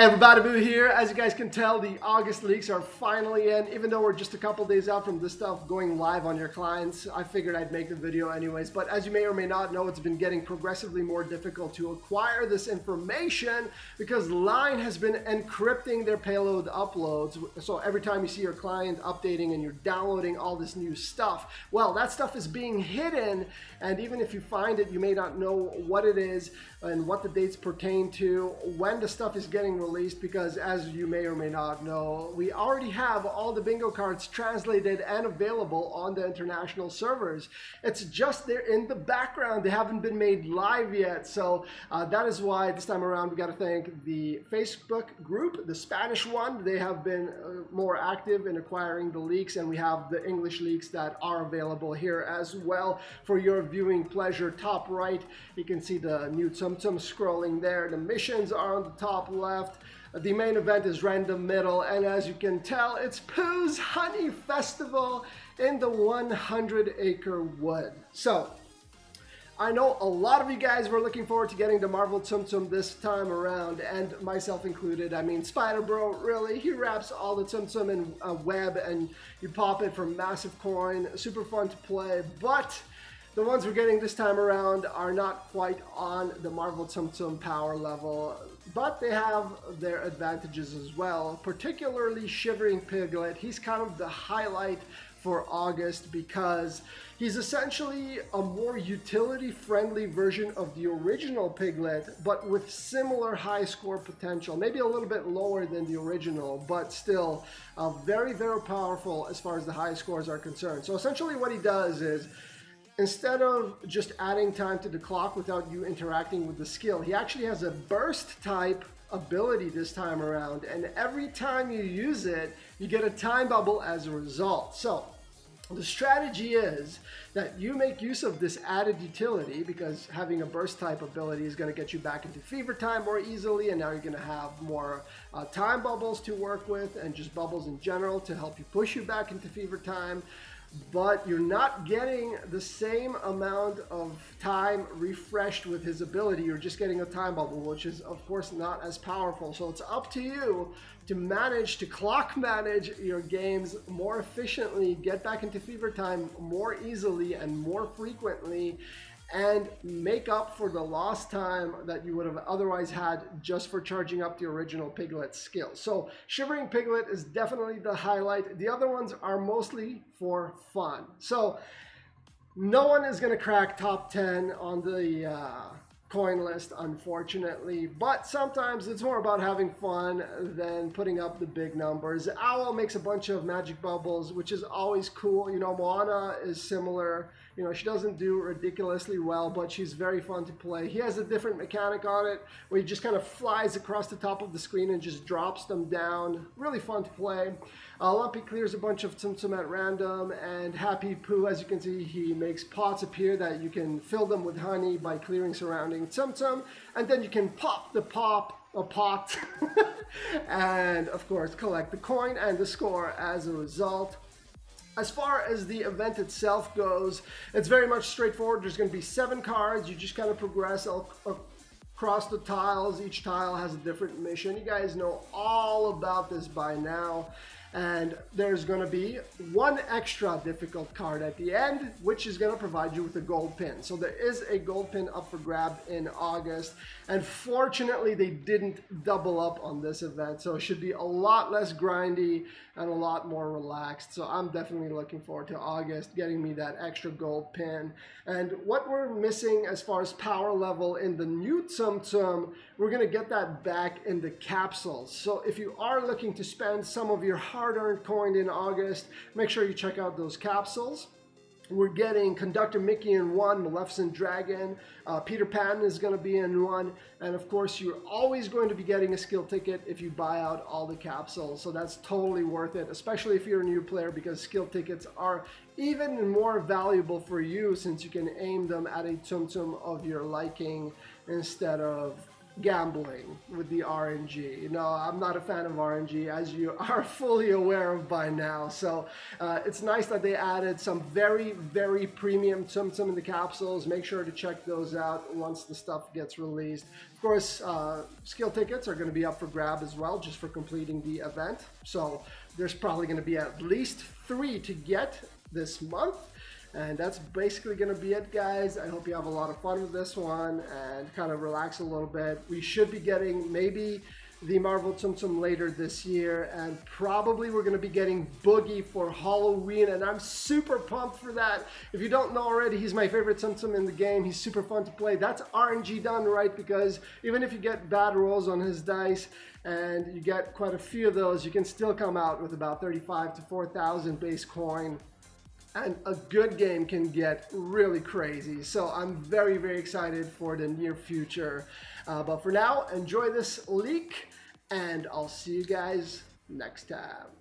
Hey everybody, Pooh here. As you guys can tell, the August leaks are finally in. Even though we're just a couple days out from this stuff going live on your clients, I figured I'd make the video anyways. But as you may or may not know, it's been getting progressively more difficult to acquire this information because Line has been encrypting their payload uploads. So every time you see your client updating and you're downloading all this new stuff, well, that stuff is being hidden. And even if you find it, you may not know what it is and what the dates pertain to, when the stuff is getting released, because as you may or may not know, we already have all the bingo cards translated and available on the international servers. It's just there in the background. They haven't been made live yet. So that is why this time around we got to thank the Facebook group, the Spanish one. They have been more active in acquiring the leaks, and we have the English leaks that are available here as well for your viewing pleasure. Top right, you can see the new Tsum Tsum scrolling there. The missions are on the top left. The main event is random middle, and as you can tell, it's Pooh's Honey Festival in the 100-acre wood. So I know a lot of you guys were looking forward to getting the Marvel Tsum Tsum this time around, and myself included. I mean, Spider Bro, really, he wraps all the Tsum Tsum in a web and you pop it for massive coin. Super fun to play, but the ones we're getting this time around are not quite on the Marvel Tsum Tsum power level, but they have their advantages as well, particularly Shivering Piglet. He's kind of the highlight for August because he's essentially a more utility-friendly version of the original Piglet, but with similar high score potential, maybe a little bit lower than the original, but still very, very powerful as far as the high scores are concerned. So essentially what he does is, instead of just adding time to the clock without you interacting with the skill, he actually has a burst type ability this time around, and every time you use it, you get a time bubble as a result. So the strategy is that you make use of this added utility, because having a burst type ability is going to get you back into fever time more easily, and now you're going to have more time bubbles to work with, and just bubbles in general to help you push you back into fever time. But you're not getting the same amount of time refreshed with his ability. You're just getting a time bubble, which is of course not as powerful. So it's up to you to manage to clock manage your games more efficiently, get back into fever time more easily and more frequently, and make up for the lost time that you would have otherwise had just for charging up the original Piglet skill. So Shivering Piglet is definitely the highlight. The other ones are mostly for fun. So no one is going to crack top 10 on the coin list, unfortunately, but sometimes it's more about having fun than putting up the big numbers. Owl makes a bunch of magic bubbles, which is always cool. You know, Moana is similar. You know, she doesn't do ridiculously well, but she's very fun to play. He has a different mechanic on it where he just kind of flies across the top of the screen and just drops them down. Really fun to play. Lumpy clears a bunch of Tsum Tsum at random, and Happy Pooh, as you can see, he makes pots appear that you can fill them with honey by clearing surrounding Tsum Tsum, and then you can pop the pot and of course collect the coin and the score as a result. As far as the event itself goes, it's very much straightforward. There's going to be 7 cards. You just kind of progress across the tiles. Each tile has a different mission. You guys know all about this by now. And there's going to be 1 extra difficult card at the end, which is going to provide you with a gold pin. So there is a gold pin up for grab in August, and fortunately they didn't double up on this event, so it should be a lot less grindy and a lot more relaxed. So I'm definitely looking forward to August getting me that extra gold pin. And what we're missing as far as power level in the new Tsum Tsum, we're going to get that back in the capsules. So if you are looking to spend some of your hard-earned coin in August, make sure you check out those capsules. We're getting Conductor Mickey in 1, Maleficent Dragon, Peter Pan is going to be in 1, and of course you're always going to be getting a skill ticket if you buy out all the capsules, so that's totally worth it, especially if you're a new player, because skill tickets are even more valuable for you since you can aim them at a Tsum Tsum of your liking instead of gambling with the RNG. You know, I'm not a fan of RNG, as you are fully aware of by now. So it's nice that they added some very, very premium Tsum Tsum in the capsules. Make sure to check those out once the stuff gets released. Of course, skill tickets are going to be up for grab as well, just for completing the event. So there's probably going to be at least 3 to get this month. And that's basically going to be it, guys. I hope you have a lot of fun with this one and kind of relax a little bit. We should be getting maybe the Marvel Tsum Tsum later this year, and probably we're going to be getting Boogie for Halloween, and I'm super pumped for that. If you don't know already, he's my favorite Tsum Tsum in the game. He's super fun to play. That's RNG done right, because even if you get bad rolls on his dice and you get quite a few of those, you can still come out with about 35 to 4,000 base coin. And a good game can get really crazy. So I'm very, very excited for the near future. But for now, enjoy this leak, and I'll see you guys next time.